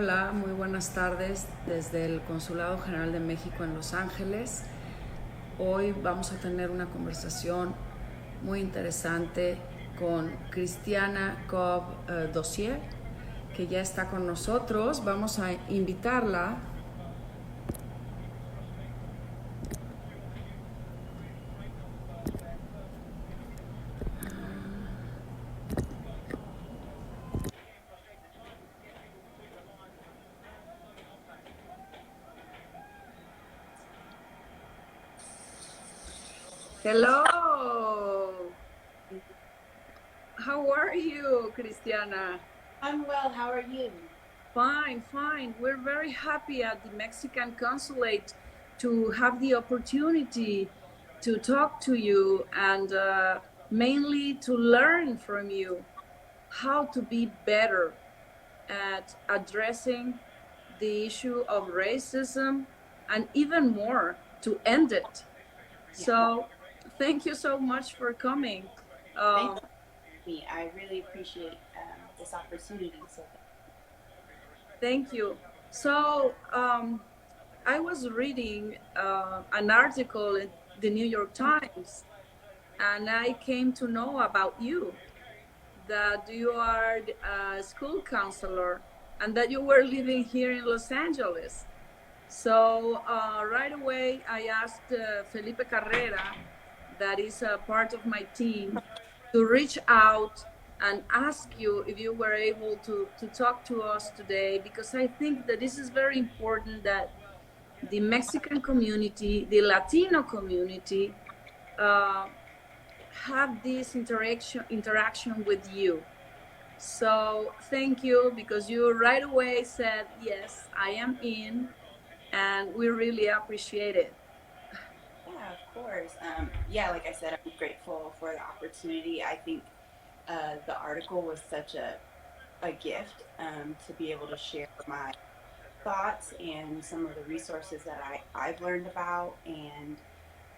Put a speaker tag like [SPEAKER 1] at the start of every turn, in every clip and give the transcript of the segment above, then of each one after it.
[SPEAKER 1] Hola, muy buenas tardes desde el Consulado General de México en Los Ángeles. Hoy vamos a tener una conversación muy interesante con Christiana Cobb-Dozier, que ya está con nosotros. Vamos a invitarla. Hello! How are you, Christiana?
[SPEAKER 2] I'm well. How are you?
[SPEAKER 1] Fine, fine. We're very happy at the Mexican consulate to have the opportunity to talk to you and mainly to learn from you how to be better at addressing the issue of racism and even more to end it.
[SPEAKER 2] Yeah.
[SPEAKER 1] So, thank you so much for coming.
[SPEAKER 2] Thank
[SPEAKER 1] Um,
[SPEAKER 2] you. I really appreciate this opportunity. So
[SPEAKER 1] Thank you. So, I was reading an article in the New York Times, and I came to know about you, that you are a school counselor and that you were living here in Los Angeles. So, right away, I asked Felipe Carrera, that is a part of my team, to reach out and ask you if you were able to talk to us today, because I think that this is very important that the Mexican community, the Latino community, uh, have this interaction with you. So thank you, because you right away said, yes, I am in, and we really appreciate it.
[SPEAKER 2] yeah, of course. Yeah, like I said, I'm grateful for the opportunity. I think the article was such a gift to be able to share my thoughts and some of the resources that I've learned about. And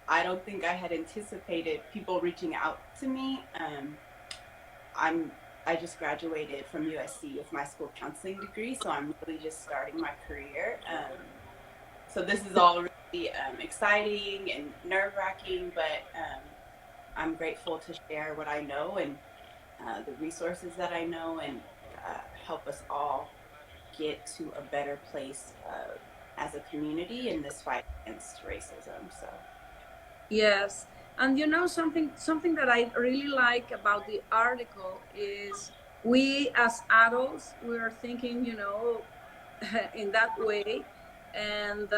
[SPEAKER 2] I don't think I had anticipated people reaching out to me. I'm I just graduated from USC with my school counseling degree, so I'm really just starting my career. So this is all really exciting and nerve wracking, but I'm grateful to share what I know and the resources that I know and help us all get to a better place as a community in this fight against racism. So
[SPEAKER 1] Yes. And you know, something that I really like about the article is we as adults, we are thinking, in that way. And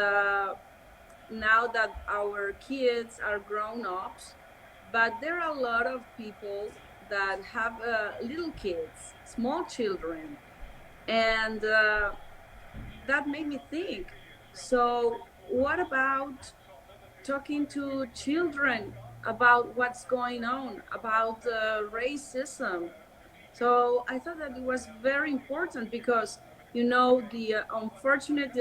[SPEAKER 1] now that our kids are grown ups, but there are a lot of people that have little kids, small children, and that made me think. So, what about talking to children about what's going on, about racism? So I thought that it was very important because, the unfortunate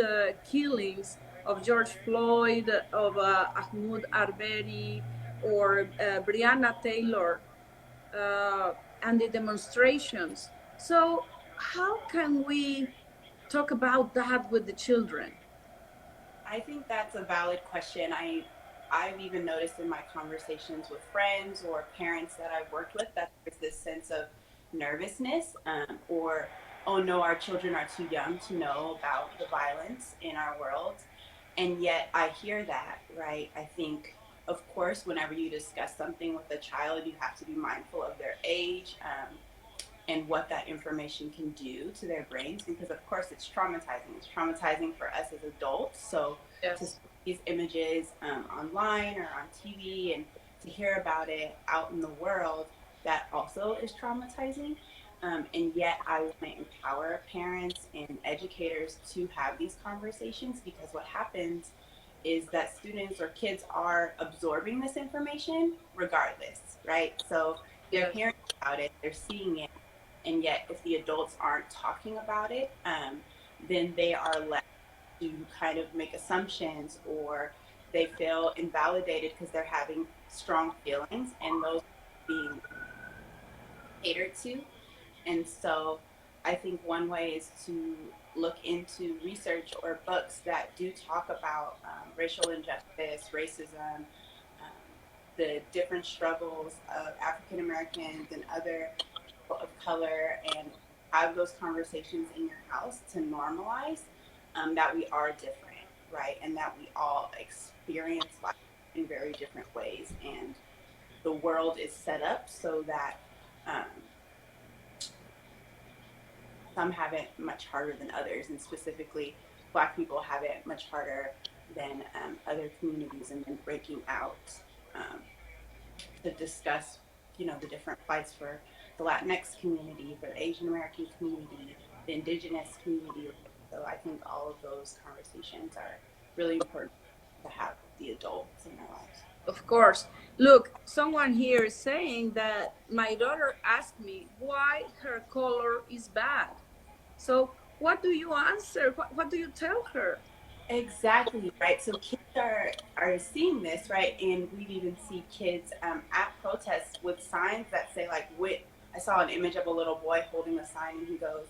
[SPEAKER 1] killings of George Floyd, of Ahmaud Arbery, or Breonna Taylor, and the demonstrations. So, how can we talk about that with the children?
[SPEAKER 2] I think that's a valid question. I've even noticed in my conversations with friends or parents that I've worked with that there's this sense of nervousness or oh no, our children are too young to know about the violence in our world. And yet I hear that, right? I think, of course, whenever you discuss something with a child, you have to be mindful of their age, and what that information can do to their brains, because of course it's traumatizing for us as adults. So to see
[SPEAKER 1] Yes.
[SPEAKER 2] these images online or on TV and to hear about it out in the world, that also is traumatizing. And yet I want to empower parents and educators to have these conversations, because what happens is that students or kids are absorbing this information regardless, right? So they're
[SPEAKER 1] Yes.
[SPEAKER 2] hearing about it, they're seeing it, and yet if the adults aren't talking about it, then they are left to kind of make assumptions, or they feel invalidated because they're having strong feelings and those being catered to. And so I think one way is to look into research or books that do talk about racial injustice, racism, the different struggles of African Americans and other people of color, and have those conversations in your house to normalize that we are different, right? And that we all experience life in very different ways. And the world is set up so that um, some have it much harder than others, and specifically, Black people have it much harder than other communities. And then breaking out um, to discuss, the different fights for the Latinx community, for the Asian American community, the Indigenous community. So I think all of those conversations are really important to have the adults in their lives.
[SPEAKER 1] Of course. Look, someone here is saying that my daughter asked me why her color is bad. So what do you answer? What do you tell her?
[SPEAKER 2] Exactly, right. So kids are seeing this, right? And we even see kids at protests with signs that say like, I saw an image of a little boy holding a sign, and he goes,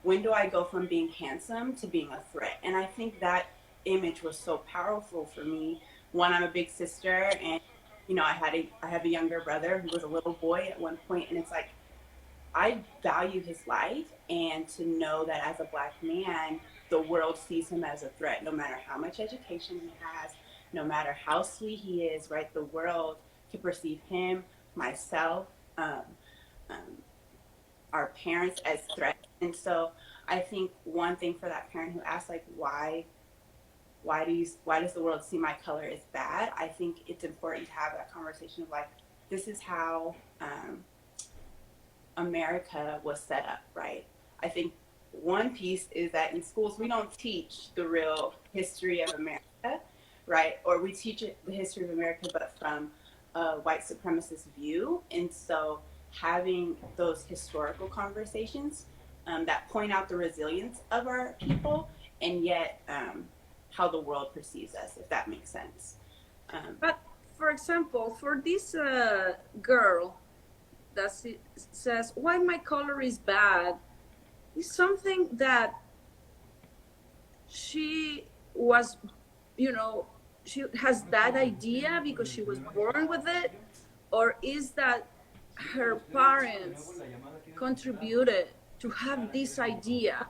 [SPEAKER 2] "When do I go from being handsome to being a threat?" And I think that image was so powerful for me. One, I'm a big sister, and I have a younger brother who was a little boy at one point, and it's like, I value his life, and to know that as a Black man, the world sees him as a threat, no matter how much education he has, no matter how sweet he is, right? The world can perceive him, myself, um, our parents as threats. And so I think one thing for that parent who asks, like, why does the world see my color as bad? I think it's important to have that conversation of like, this is how America was set up, right? I think one piece is that in schools we don't teach the real history of America, right? Or we teach the history of America, but from a white supremacist view. And so having those historical conversations that point out the resilience of our people, and yet how the world perceives us, if that makes sense.
[SPEAKER 1] But for example, for this girl that says why my color is bad, is something that she was, she has that idea because she was born with it, or is that her parents contributed to have this idea?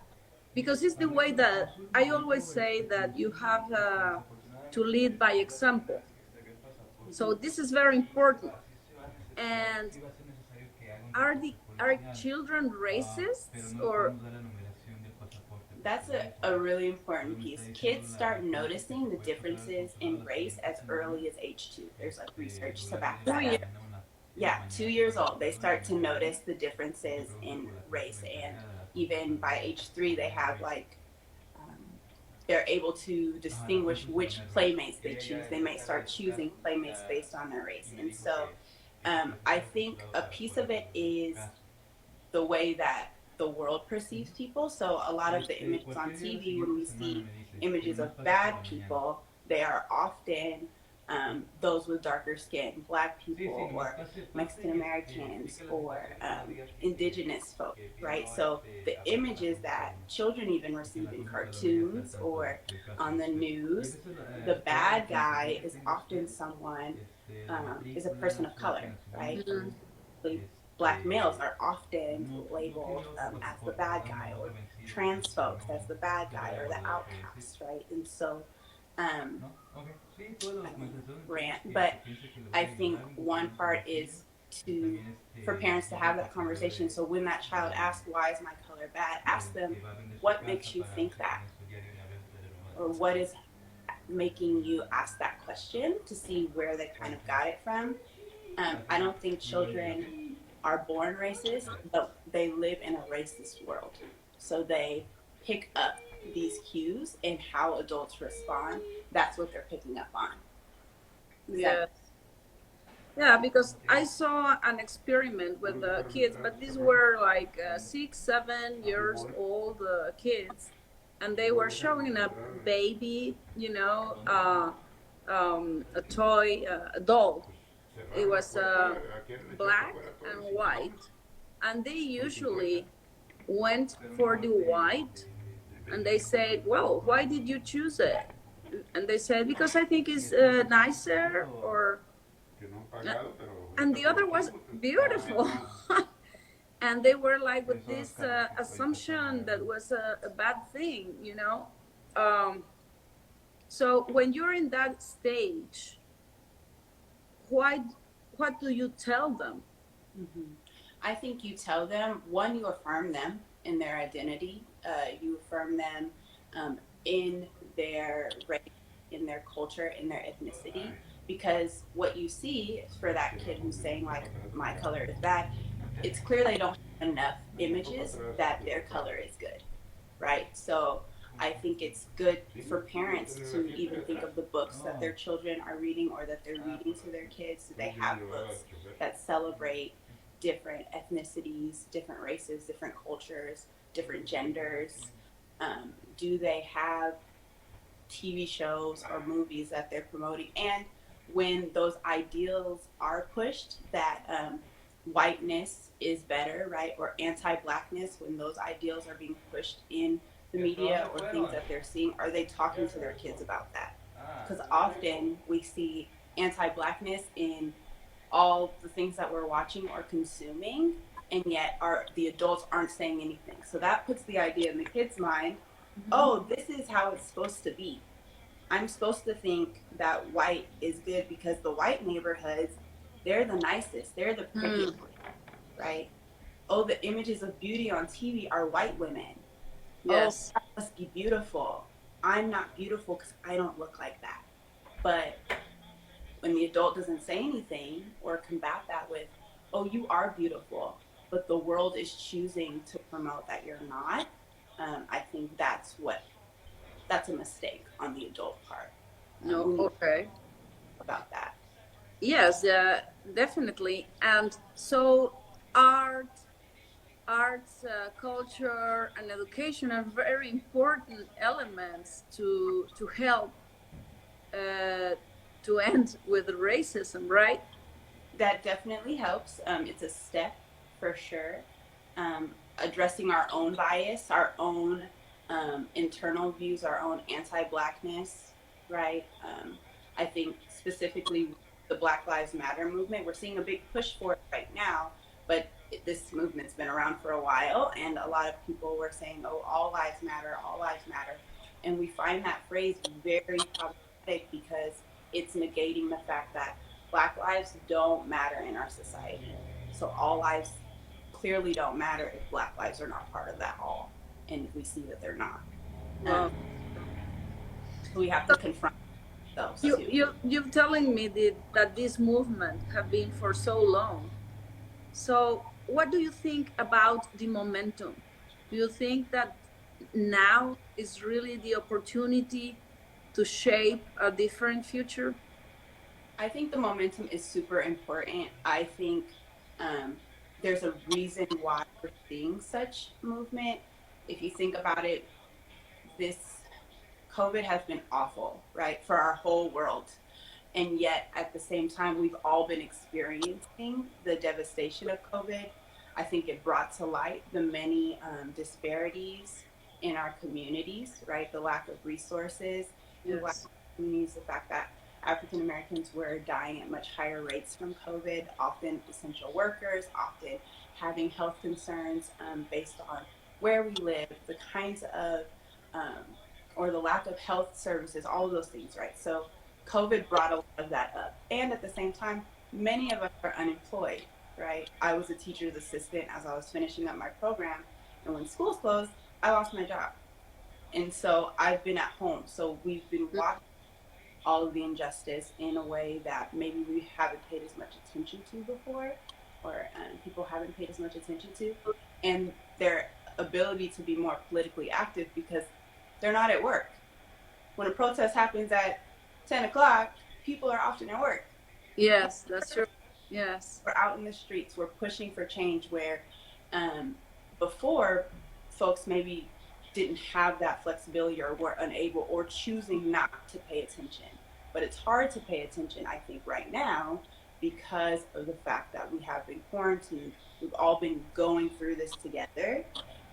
[SPEAKER 1] Because it's the way that I always say that you have to lead by example. So this is very important. And are children racists, or?
[SPEAKER 2] That's a really important piece. Kids start noticing the differences in race as early as age 2. There's like research to back that up. Yeah, 2 years old, they start to notice the differences in race. And even by age 3, they have like, they're able to distinguish which playmates they choose. They may start choosing playmates based on their race. And so I think a piece of it is the way that the world perceives people. So a lot of the images on TV, when we see images of bad people, they are often those with darker skin, Black people, or Mexican Americans, or indigenous folk, right? So the images that children even receive in cartoons or on the news, the bad guy is often someone, is a person of color, right? Mm-hmm. Black males are often labeled as the bad guy, or trans folks as the bad guy, or the outcast, right? And so, rant, but I think one part is for parents to have that conversation. So when that child asks, why is my color bad? Ask them, what makes you think that? Or what is making you ask that question, to see where they kind of got it from. I don't think children are born racist, but they live in a racist world. So they pick up these cues, and how adults respond, that's what they're picking up on.
[SPEAKER 1] Yeah. Yeah, because I saw an experiment with the kids, but these were like 6, 7 years old kids, and they were showing a baby, a toy, a doll. It was black and white, and they usually went for the white And they said, well, why did you choose it? And they said, because I think it's nicer, or and the other was beautiful. And they were like with this assumption that was a bad thing, you know. um, so when you're in that stage, why, what do you tell them?
[SPEAKER 2] Mm-hmm. I think you tell them, one, you affirm them in their identity, you affirm them in their race, in their culture, in their ethnicity, because what you see for that kid who's saying, like, my color is bad, it's clear they don't have enough images that their color is good, right? So I think it's good for parents to even think of the books that their children are reading or that they're reading to their kids. So they have books that celebrate different ethnicities, different races, different cultures, different genders. Do they have TV shows or movies that they're promoting? And when those ideals are pushed, that whiteness is better, right? Or anti-blackness, when those ideals are being pushed in the media or things that they're seeing, are they talking to their kids about that? Because often we see anti-blackness in all the things that we're watching or consuming, and yet the adults aren't saying anything. So that puts the idea in the kid's mind, oh, this is how it's supposed to be. I'm supposed to think that white is good because the white neighborhoods, they're the nicest, they're the prettiest, right? Oh, the images of beauty on TV are white women.
[SPEAKER 1] Yes.
[SPEAKER 2] Oh, that must be beautiful. I'm not beautiful because I don't look like that. But when the adult doesn't say anything or combat that with, oh, you are beautiful, but the world is choosing to promote that you're not, I think that's a mistake on the adult part.
[SPEAKER 1] No. Okay.
[SPEAKER 2] About that.
[SPEAKER 1] Yes, definitely. And so arts, culture, and education are very important elements to help uh, to end with racism, right?
[SPEAKER 2] That definitely helps. It's a step for sure. Addressing our own bias, our own internal views, our own anti-blackness, right? I think specifically the Black Lives Matter movement, we're seeing a big push for it right now, but this movement's been around for a while, and a lot of people were saying, oh, all lives matter, all lives matter. And we find that phrase very problematic because it's negating the fact that Black lives don't matter in our society. So all lives clearly don't matter if Black lives are not part of that all. And we see that they're not.
[SPEAKER 1] Well,
[SPEAKER 2] So we have to confront those too.
[SPEAKER 1] you're telling me that this movement have been for so long. So what do you think about the momentum? Do you think that now is really the opportunity to shape a different future?
[SPEAKER 2] I think the momentum is super important. I think there's a reason why we're seeing such movement. If you think about it, this COVID has been awful, right, for our whole world. And yet, at the same time, we've all been experiencing the devastation of COVID. I think it brought to light the many disparities in our communities, right? The lack of resources in the Black communities, the fact that African Americans were dying at much higher rates from COVID, often essential workers, often having health concerns based on where we live, the kinds of, or the lack of health services, all of those things, right? So COVID brought a lot of that up. And at the same time, many of us are unemployed, right? I was a teacher's assistant as I was finishing up my program. And when schools closed, I lost my job. And so I've been at home. So we've been watching all of the injustice in a way that maybe we haven't paid as much attention to before, or people haven't paid as much attention to. And their ability to be more politically active because they're not at work. When a protest happens at 10 o'clock, people are often at work.
[SPEAKER 1] Yes, that's true. Yes.
[SPEAKER 2] We're out in the streets. We're pushing for change where before folks maybe didn't have that flexibility or were unable or choosing not to pay attention. But it's hard to pay attention, I think, right now because of the fact that we have been quarantined. We've all been going through this together.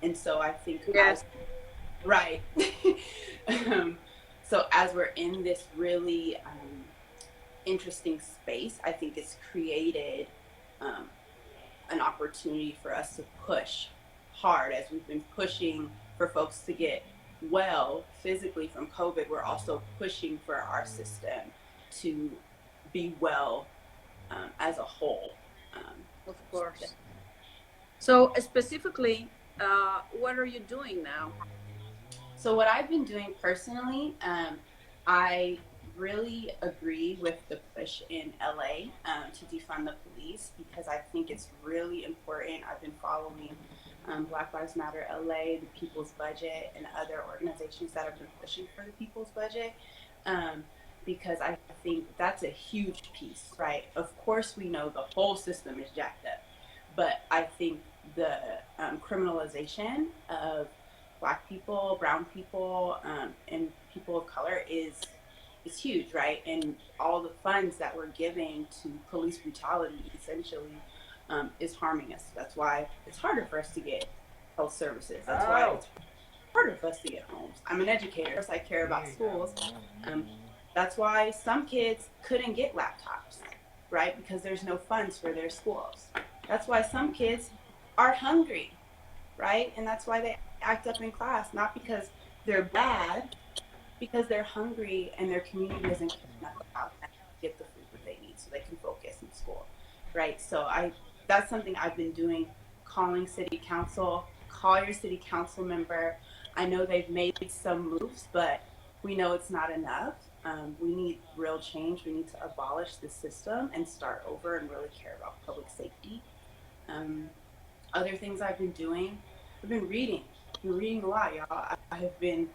[SPEAKER 2] And so I think Right. um, so as we're in this really interesting space, I think it's created um, an opportunity for us to push hard as we've been pushing for folks to get well physically from COVID. We're also pushing for our system to be well as a whole. Um,
[SPEAKER 1] Of course. So specifically, what are you doing now?
[SPEAKER 2] So what I've been doing personally, I really agree with the push in LA to defund the police because I think it's really important. I've been following Black Lives Matter LA, the People's Budget, and other organizations that have been pushing for the People's Budget because I think that's a huge piece, right? Of course, we know the whole system is jacked up, but I think the criminalization of Black people, brown people, and people of color is huge, right? And all the funds that we're giving to police brutality essentially is harming us. That's why it's harder for us to get health services. That's why it's harder for us to get homes. I'm an educator, so I care about schools. Um, that's why some kids couldn't get laptops, right? Because there's no funds for their schools. That's why some kids are hungry, right? And that's why they act up in class, not because they're bad, because they're hungry and their community doesn't care enough about them to get the food that they need so they can focus in school, right? So that's something I've been doing, calling city council, call your city council member. I know they've made some moves, but we know it's not enough. We need real change. We need to abolish this system and start over and really care about public safety. Um, Other things I've been doing, I've been reading. I've been reading a lot, y'all. I have been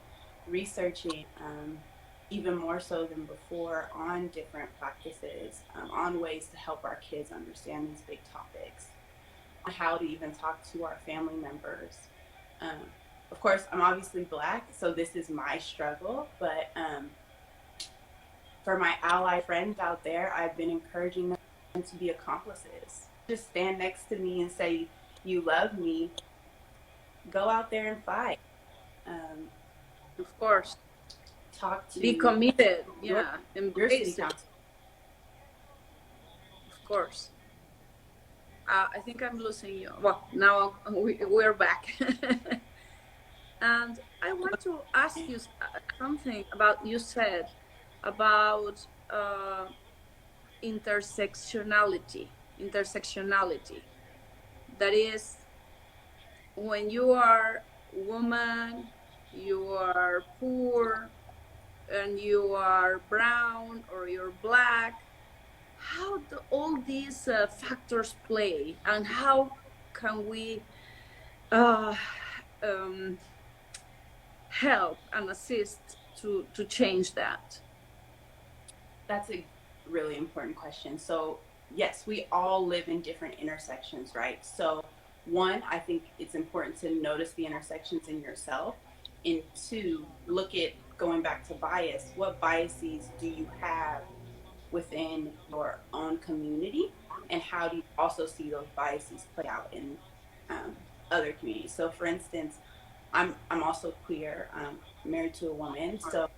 [SPEAKER 2] researching even more so than before on different practices, on ways to help our kids understand these big topics, on how to even talk to our family members. Um, of course, I'm obviously Black, so this is my struggle, but for my ally friends out there, I've been encouraging them to be accomplices. Just stand next to me and say, you love me, go out there and fight. Um,
[SPEAKER 1] Of course.
[SPEAKER 2] Talk to
[SPEAKER 1] Be committed.
[SPEAKER 2] your,
[SPEAKER 1] Yeah.
[SPEAKER 2] your city
[SPEAKER 1] Embrace it.
[SPEAKER 2] council.
[SPEAKER 1] Of course. I think I'm losing you. Well, now we're back. And I want to ask you something about you said about intersectionality. Intersectionality. That is, when you are woman, you are poor, and you are brown or you're Black, how do all these factors play, and how can we uh, um, help and assist to change that?
[SPEAKER 2] That's a really important question. So, yes, we all live in different intersections, right? So, one, I think it's important to notice the intersections in yourself. And two, look at going back to bias. What biases do you have within your own community? And how do you also see those biases play out in um, other communities? So, for instance, I'm also queer, married to a woman. So,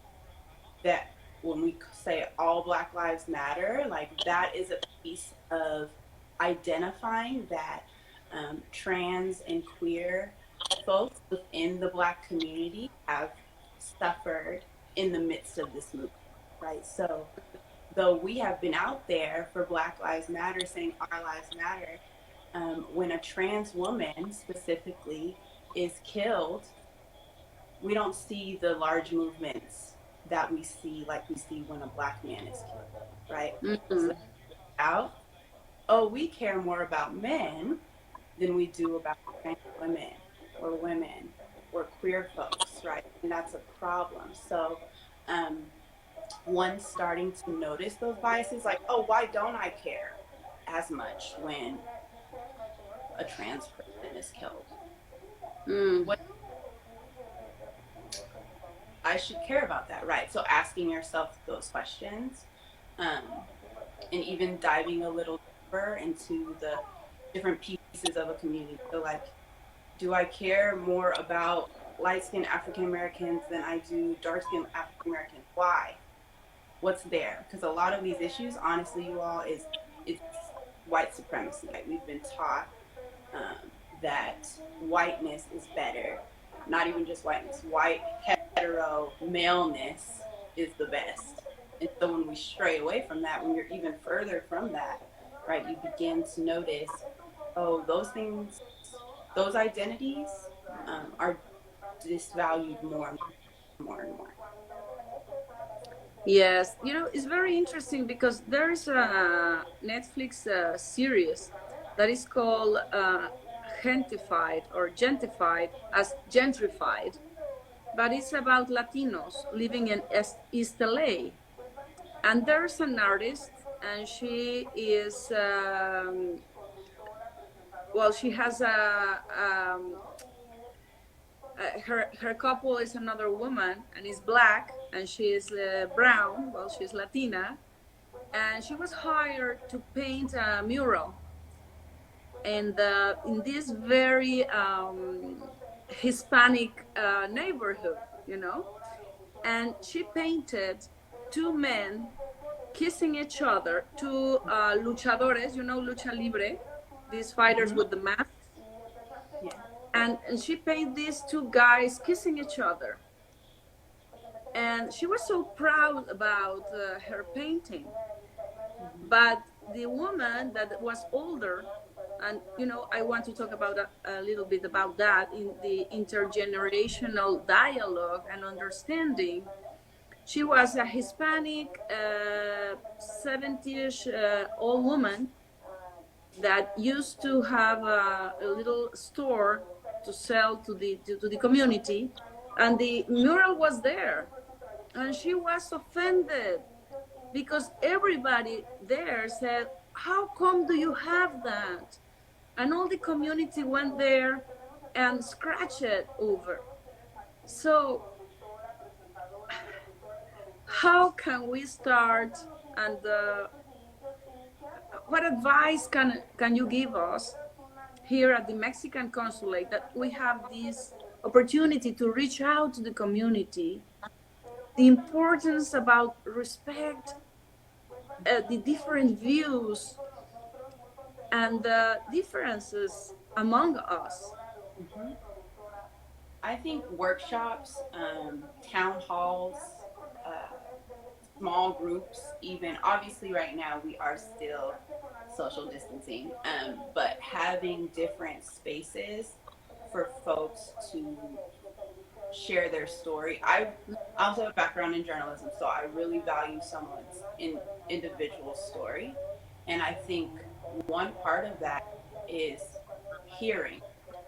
[SPEAKER 2] that when we say all Black Lives Matter, like that is a piece of identifying that trans and queer folks within the Black community have suffered in the midst of this movement, right? So, though we have been out there for Black Lives Matter saying our lives matter, when a trans woman specifically is killed, we don't see the large movements that we see like we see when a Black man is killed, right?
[SPEAKER 1] Mm-hmm.
[SPEAKER 2] So out, oh, we care more about men than we do about trans women or queer folks, right? And that's a problem. So um, one starting to notice those biases, like, oh, why don't I care as much when a trans person is killed?
[SPEAKER 1] Mm.
[SPEAKER 2] What I should care about that, right? So asking yourself those questions, um, and even diving a little deeper into the different pieces of a community. So, like, do I care more about light-skinned African Americans than I do dark-skinned African Americans. Why? What's there? Because a lot of these issues, honestly, you all, is it's white supremacy. Like, we've been taught that whiteness is better. Not even just whiteness, white hetero maleness is the best. And so when we stray away from that, when you're even further from that, right, you begin to notice, oh, those things, those identities are disvalued more and more and more.
[SPEAKER 1] Yes, it's very interesting because there's a Netflix series that is called Gentified, or Gentified as Gentrified, but it's about Latinos living in East LA. And there's an artist, and she is, well, she has her couple is another woman, and is black, and she is brown. Well, she's Latina, and she was hired to paint a mural in this very Hispanic neighborhood, and she painted two men kissing each other, two luchadores, lucha libre, these fighters with the masks.
[SPEAKER 2] Yeah.
[SPEAKER 1] And she painted these two guys kissing each other. And she was so proud about her painting. But the woman that was older, and I want to talk about a little bit about that in the intergenerational dialogue and understanding. She was a Hispanic 70-ish old woman that used to have a little store to sell to the community, and the mural was there, and she was offended because everybody there said, how come do you have that? And all the community went there and scratched it over. So how can we start, and what advice can you give us here at the Mexican consulate, that we have this opportunity to reach out to the community, the importance about respect, the different views and the differences among us?
[SPEAKER 2] Mm-hmm. I think workshops, town halls, small groups, even obviously right now we are still social distancing, but having different spaces for folks to share their story. I also have a background in journalism, so I really value someone's individual story. And I think one part of that is hearing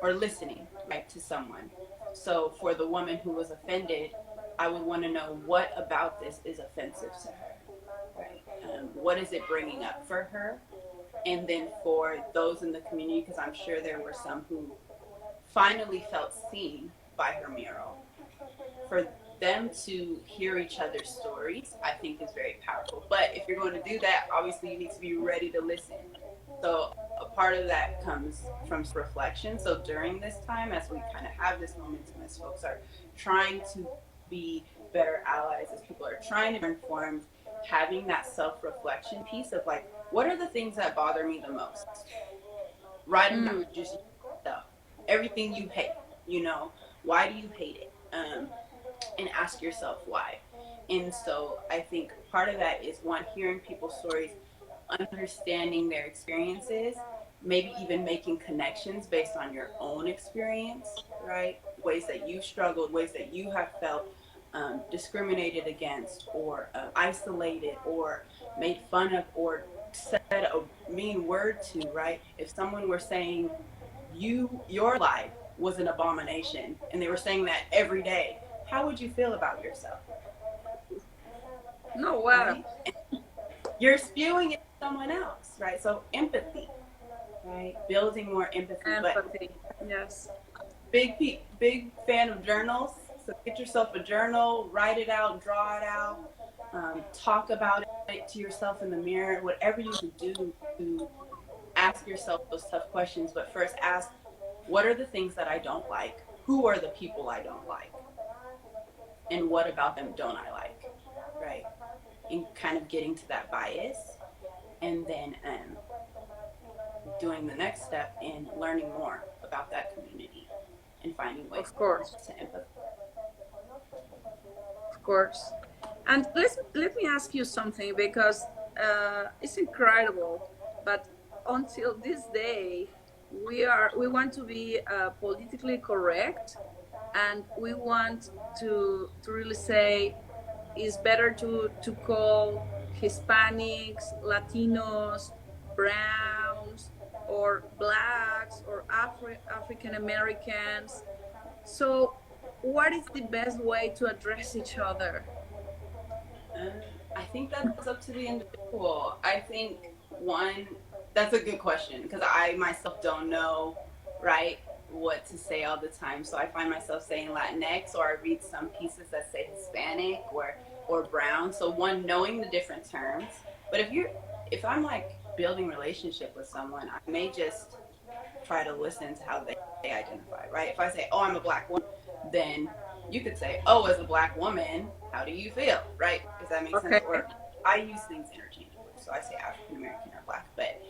[SPEAKER 2] or listening, right, to someone. So for the woman who was offended, I would want to know what about this is offensive to her, right? What is it bringing up for her? And then for those in the community, because I'm sure there were some who finally felt seen by her mural, for them to hear each other's stories, I think is very powerful. But if you're going to do that, obviously you need to be ready to listen. So a part of that comes from reflection. So during this time, as we kind of have this momentum, as folks are trying to be better allies, as people are trying to be informed, having that self-reflection piece of like, what are the things that bother me the most? Write them down, just yourself. Everything you hate, why do you hate it? And ask yourself why. And so I think part of that is, one, hearing people's stories, understanding their experiences, maybe even making connections based on your own experience, right? Ways that you've struggled, ways that you have felt discriminated against, or isolated, or made fun of, or said a mean word to, right? If someone were saying your life was an abomination, and they were saying that every day, how would you feel about yourself?
[SPEAKER 1] No, wow.
[SPEAKER 2] Right? You're spewing it to someone else, right? So empathy, right? Building more empathy.
[SPEAKER 1] Empathy, yes.
[SPEAKER 2] Big fan of journals. So get yourself a journal, write it out, draw it out, talk about it to yourself in the mirror, whatever you can do to ask yourself those tough questions. But first ask, what are the things that I don't like? who are the people I don't like, and what about them don't I like, right? And kind of getting to that bias, and then doing the next step in learning more about that community and finding ways
[SPEAKER 1] Of course,
[SPEAKER 2] to empathize.
[SPEAKER 1] of course. And let me ask you something, because it's incredible, but until this day, we want to be politically correct, and we want to really say it's better to call Hispanics, Latinos, Browns, or Blacks, or African Americans. So, what is the best way to address each other?
[SPEAKER 2] Um, I think that's up to the individual. I think one, that's a good question because I myself don't know, right, what to say all the time. So I find myself saying Latinx, or I read some pieces that say Hispanic or brown. So one, knowing the different terms. But if I'm like building relationship with someone, I may just try to listen to how they identify, right? If I say, oh, I'm a black woman, then you could say, oh, as a black woman, how do you feel, right? Does that make sense?
[SPEAKER 1] Okay.
[SPEAKER 2] Or I use things interchangeably, so I say African American or black, but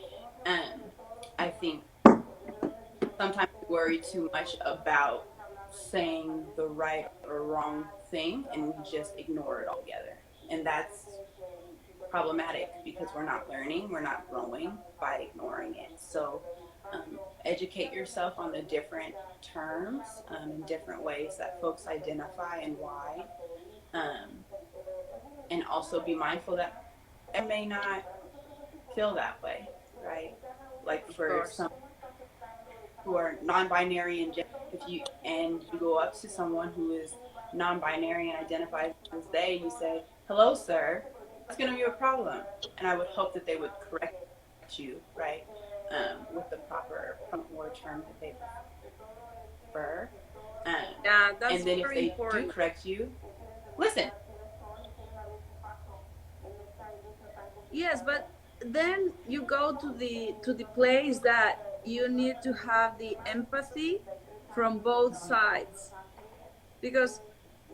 [SPEAKER 2] I think sometimes we worry too much about saying the right or wrong thing, and we just ignore it altogether, and that's problematic because we're not learning, we're not growing by ignoring it. So educate yourself on the different terms and different ways that folks identify and why. Um, and also be mindful that I may not feel that way, right? Like
[SPEAKER 1] Of
[SPEAKER 2] for
[SPEAKER 1] course.
[SPEAKER 2] some who are non-binary and if you go up to someone who is non-binary and identifies as they, you say, "Hello, sir," that's going to be a problem. And I would hope that they would correct you, right, with the proper word term that they prefer. Um,
[SPEAKER 1] Yeah, that's
[SPEAKER 2] and then if
[SPEAKER 1] very
[SPEAKER 2] they do
[SPEAKER 1] important.
[SPEAKER 2] correct you, listen.
[SPEAKER 1] Yes, but then you go to the place that you need to have the empathy from both sides, because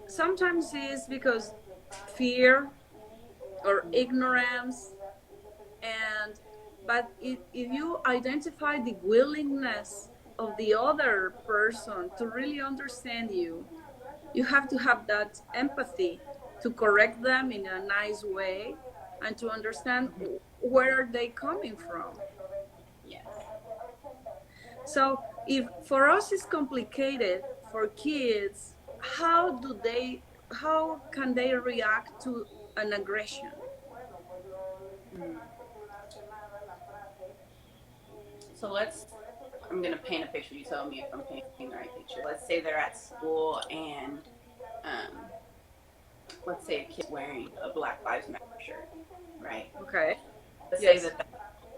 [SPEAKER 1] sometimes it's because fear or ignorance, and but if you identify the willingness of the other person to really understand you, you have to have that empathy to correct them in a nice way, and to understand where are they coming from.
[SPEAKER 2] Yes.
[SPEAKER 1] So if for us it's complicated, for kids, how can they react to an aggression?
[SPEAKER 2] Mm. So I'm going to paint a picture. You tell me if I'm painting the right picture. Let's say they're at school and um, let's say a kid wearing a Black Lives Matter shirt, right?
[SPEAKER 1] Okay.
[SPEAKER 2] Let's say
[SPEAKER 1] Yes.
[SPEAKER 2] that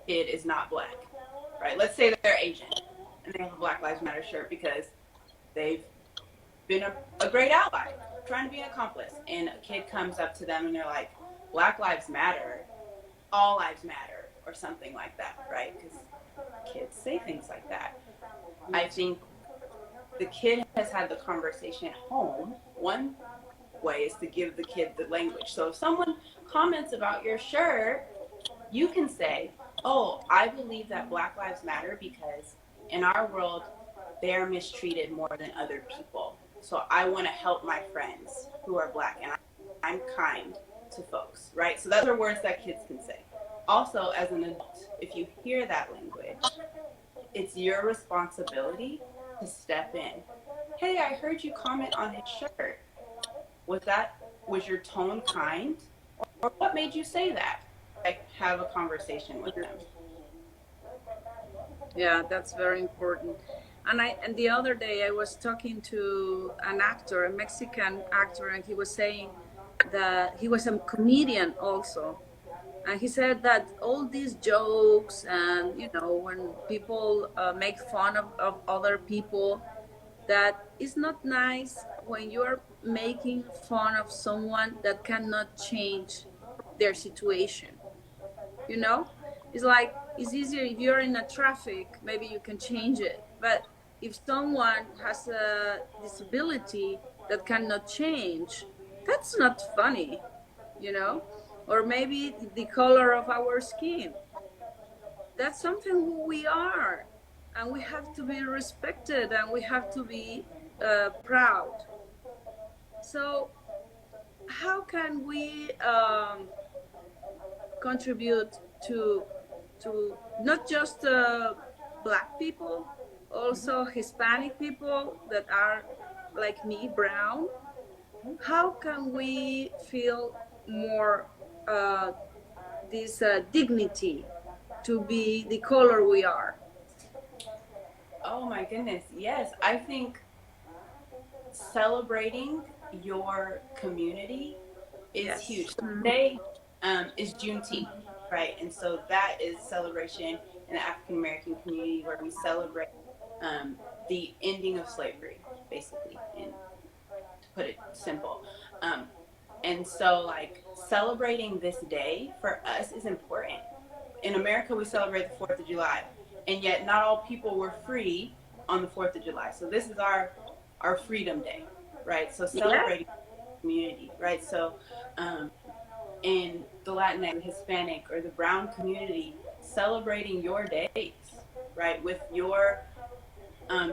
[SPEAKER 2] kid is not black, right? Let's say that they're Asian and they have a Black Lives Matter shirt because they've been a great ally, trying to be an accomplice. And a kid comes up to them and they're like, Black Lives Matter, all lives matter, or something like that, right? Because kids say things like that. I
[SPEAKER 1] Yes.
[SPEAKER 2] think the kid has had the conversation at home. One way is to give the kid the language. So if someone comments about your shirt, you can say, oh, I believe that Black Lives Matter because in our world, they're mistreated more than other people. So I want to help my friends who are black, and I'm kind to folks, right? So those are words that kids can say. Also, as an adult, if you hear that language, it's your responsibility to step in. Hey, I heard you comment on his shirt. Was your tone kind? Or what made you say that? Like, have a conversation with them.
[SPEAKER 1] Yeah, that's very important. And the other day I was talking to an actor, a Mexican actor, and he was saying that he was a comedian also. And he said that all these jokes, and when people make fun of other people, that is not nice when you are making fun of someone that cannot change their situation. you know it's like, it's easier if you're in a traffic, maybe you can change it, but if someone has a disability that cannot change, that's not funny, you know? Or maybe the color of our skin. That's something who we are. And we have to be respected and we have to be proud. So, how can we contribute to not just black people, also Hispanic people that are like me, brown? How can we feel more this dignity to be the color we are?
[SPEAKER 2] Oh my goodness. Yes, I think celebrating your community is
[SPEAKER 1] Yes.
[SPEAKER 2] huge. So today is Juneteenth, right? And so that is celebration in the African American community where we celebrate the ending of slavery, basically, and to put it simple. Um, and so, like, celebrating this day for us is important. In America, we celebrate the 4th of July, and yet not all people were free on the 4th of July. So this is our Freedom Day, right? So
[SPEAKER 1] Yeah.
[SPEAKER 2] celebrating community, right? So in the Latinx, the Hispanic, or the brown community, celebrating your days, right, with your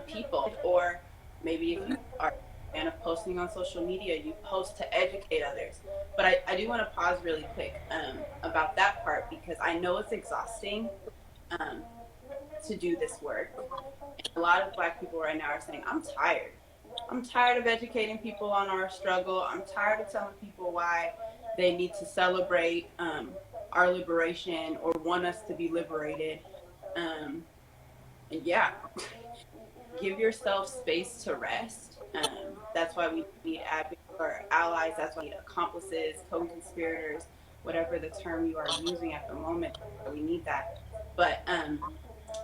[SPEAKER 2] people, or maybe if you are a fan of posting on social media, you post to educate others. But I do want to pause really quick about that part because I know it's exhausting um, to do this work. And a lot of Black people right now are saying, I'm tired. I'm tired of educating people on our struggle. I'm tired of telling people why they need to celebrate our liberation or want us to be liberated. And yeah, give yourself space to rest. That's why we need advocates or allies. That's why we need accomplices, co-conspirators, whatever the term you are using at the moment. We need that. But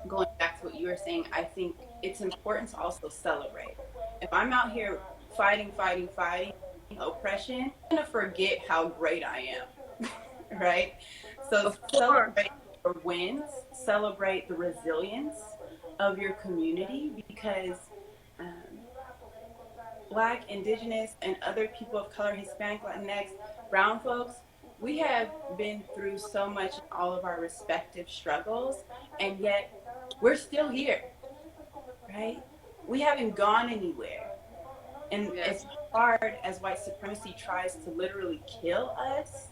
[SPEAKER 2] going back to what you were saying, I think it's important to also celebrate. If I'm out here fighting oppression, I'm gonna forget how great I am, right? So
[SPEAKER 1] Of course.
[SPEAKER 2] celebrate your wins, celebrate the resilience of your community because um, Black, Indigenous, and other people of color, Hispanic, Latinx, brown folks, we have been through so much in all of our respective struggles, and yet we're still here, right? We haven't gone anywhere. And
[SPEAKER 1] Yes.
[SPEAKER 2] as hard as white supremacy tries to literally kill us,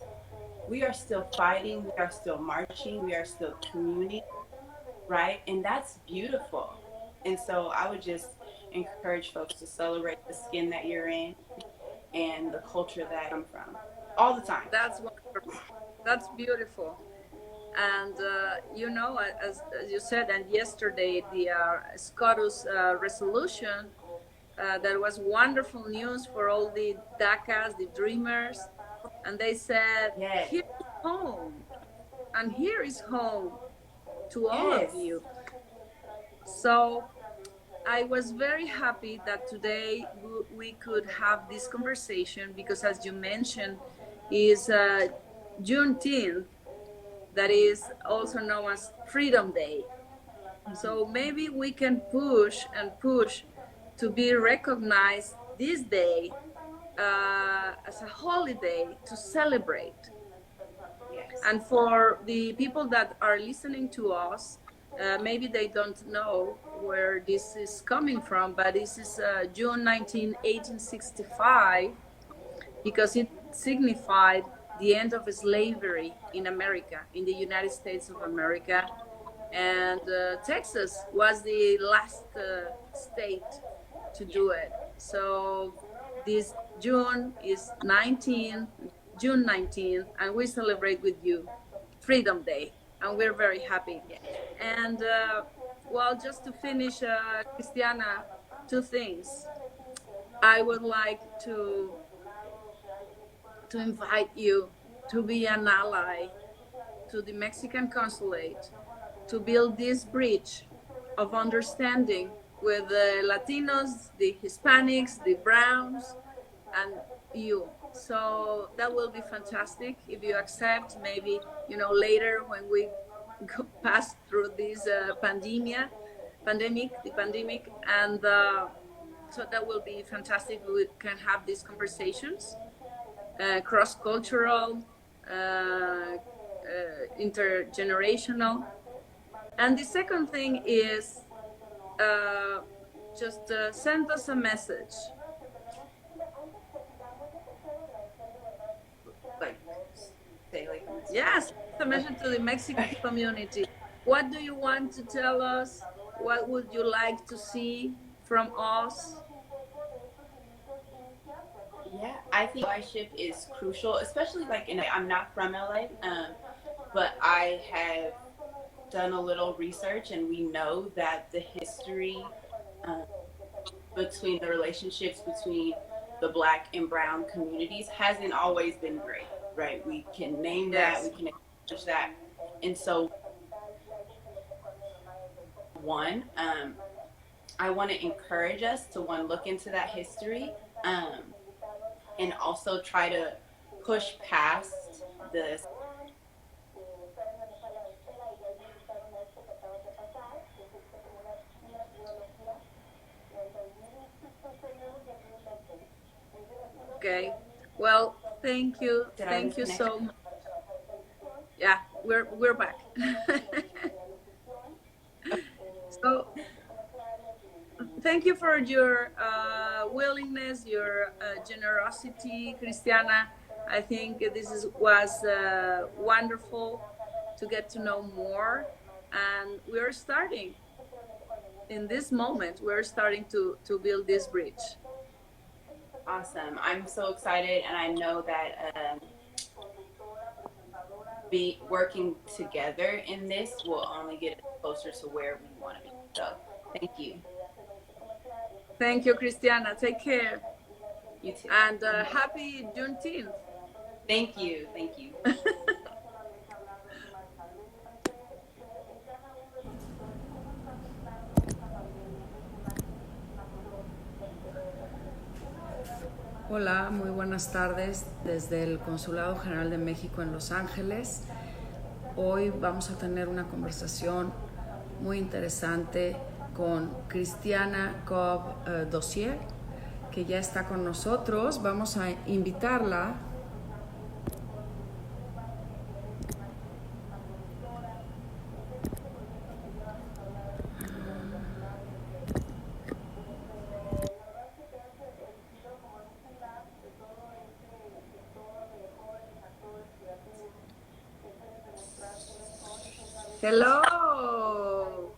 [SPEAKER 2] we are still fighting, we are still marching, we are still communing, right? And that's beautiful. And so I would just encourage folks to celebrate the skin that you're in and the culture that I'm from all the time.
[SPEAKER 1] That's wonderful. That's beautiful. And as you said, and yesterday the SCOTUS resolution, that was wonderful news for all the DACAs, the dreamers, and they said,
[SPEAKER 2] Yes.
[SPEAKER 1] here is home, and here is home to all
[SPEAKER 2] Yes.
[SPEAKER 1] of you. So I was very happy that today we could have this conversation because, as you mentioned, is Juneteenth, that is also known as Freedom Day. So maybe we can push and push to be recognized this day as a holiday to celebrate.
[SPEAKER 2] Yes.
[SPEAKER 1] And for the people that are listening to us, maybe they don't know where this is coming from, but this is June 19, 1865, because it signified the end of slavery in America, in the United States of America. And Texas was the last state to do it. So this June is June 19th, and we celebrate with you Freedom Day, and we're very happy. And well, just to finish, Christiana, two things. I would like to invite you to be an ally to the Mexican consulate to build this bridge of understanding with the Latinos, the Hispanics, the Browns, and you. So that will be fantastic if you accept. Maybe later when we pass through this pandemia, the pandemic, and so that will be fantastic. We can have these conversations, cross-cultural, intergenerational. And the second thing is just send us a message.
[SPEAKER 2] Like, say like.
[SPEAKER 1] Yes, a message to the Mexican community. What do you want to tell us? What would you like to see from us?
[SPEAKER 2] Yeah, I think allyship is crucial, especially like I'm not from LA, but I have done a little research, and we know that the history um, between the relationships between the Black and Brown communities hasn't always been great, right? We can name that, we
[SPEAKER 1] Yes.
[SPEAKER 2] can acknowledge that, and so one, I want to encourage us to look into that history, and also try to push past the.
[SPEAKER 1] Okay. Well, thank you.
[SPEAKER 2] Did I
[SPEAKER 1] Thank
[SPEAKER 2] lose
[SPEAKER 1] you
[SPEAKER 2] connection?
[SPEAKER 1] so much. Yeah, we're back. So thank you for your willingness, your generosity, Christiana. I think was wonderful to get to know more, and we're starting in this moment. We're starting to build this bridge.
[SPEAKER 2] Awesome. I'm so excited, and I know that be working together in this will only get us closer to where we want to be. So, thank you.
[SPEAKER 1] Thank you, Christiana. Take care.
[SPEAKER 2] You too.
[SPEAKER 1] And happy Juneteenth.
[SPEAKER 2] Thank you. Thank you.
[SPEAKER 3] Hola, muy buenas tardes desde el Consulado General de México en Los Ángeles. Hoy vamos a tener una conversación muy interesante con Christiana Cobb-Dozier, que ya está con nosotros. Vamos a invitarla.
[SPEAKER 1] Hello.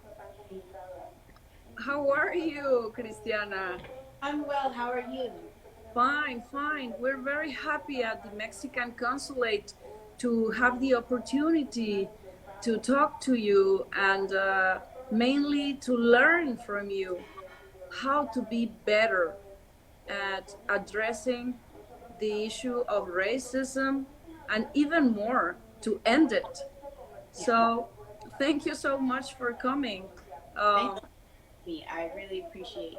[SPEAKER 1] How are you, Christiana?
[SPEAKER 2] I'm well. How are you?
[SPEAKER 1] Fine, fine. We're very happy at the Mexican consulate to have the opportunity to talk to you and mainly to learn from you how to be better at addressing the issue of racism and even more to end it. So thank you so much for coming.
[SPEAKER 2] Thank you. I really appreciate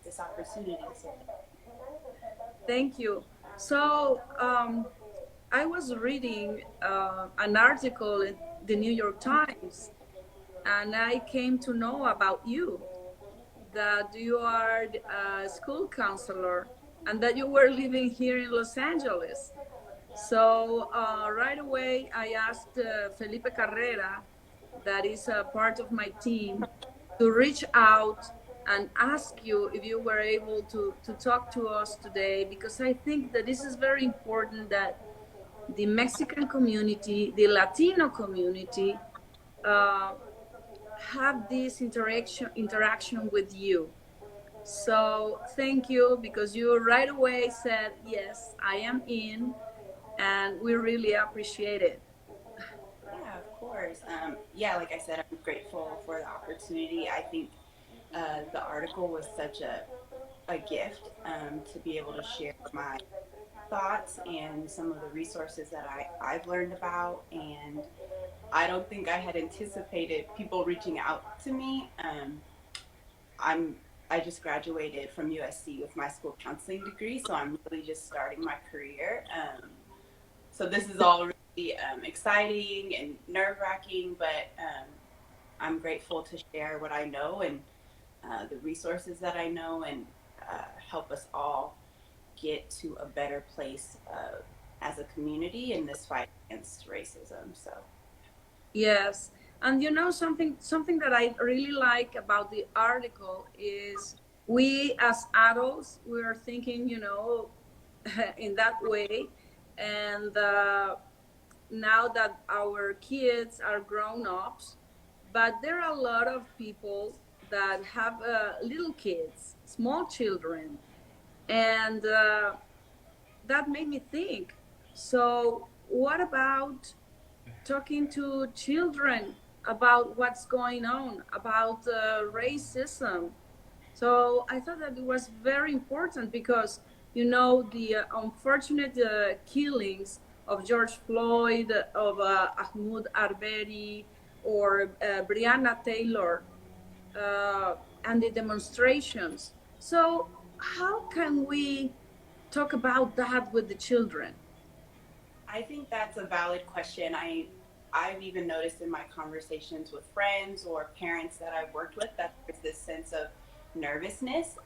[SPEAKER 2] this opportunity.
[SPEAKER 1] Thank you. So I was reading an article in the New York Times, and I came to know about you, that you are a school counselor and that you were living here in Los Angeles. So right away, I asked Felipe Carrera, that is a part of my team, to reach out and ask you if you were able to talk to us today, because I think that this is very important, that the Mexican community, the Latino community, have this interaction with you. So thank you, because you right away said, yes, I am in, and we really appreciate it.
[SPEAKER 2] Yeah, of course. Yeah, like I said, I'm grateful for the opportunity. I think the article was such a gift to be able to share my thoughts and some of the resources that I've learned about. And I don't think I had anticipated people reaching out to me. I just graduated from USC with my school counseling degree, so I'm really just starting my career. So this is all really exciting and nerve-wracking, but I'm grateful to share what I know and the resources that I know and help us all get to a better place as a community in this fight against racism. So
[SPEAKER 1] Yes. And something that I really like about the article is we as adults, we are thinking, in that way. And now that our kids are grown ups, but there are a lot of people that have little kids, small children. And that made me think, so what about talking to children about what's going on, about racism? So I thought that it was very important because, the unfortunate killings of George Floyd, of Ahmaud Arbery, or Breonna Taylor, uh, and the demonstrations. So how can we talk about that with the children?
[SPEAKER 2] I think that's a valid question. I've even noticed in my conversations with friends or parents that I've worked with that there's this sense of nervousness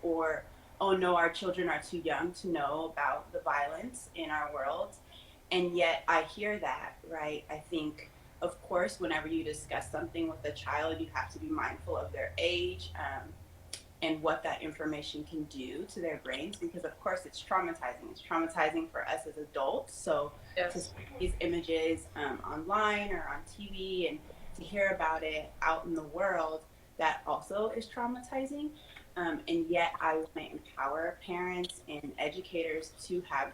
[SPEAKER 2] or oh no, our children are too young to know about the violence in our world. And yet I hear that, right? I think, of course, whenever you discuss something with a child, you have to be mindful of their age, and what that information can do to their brains, because of course it's traumatizing for us as adults. So to see
[SPEAKER 1] Yes.
[SPEAKER 2] these images online or on TV and to hear about it out in the world, that also is traumatizing. And yet I want to empower parents and educators to have these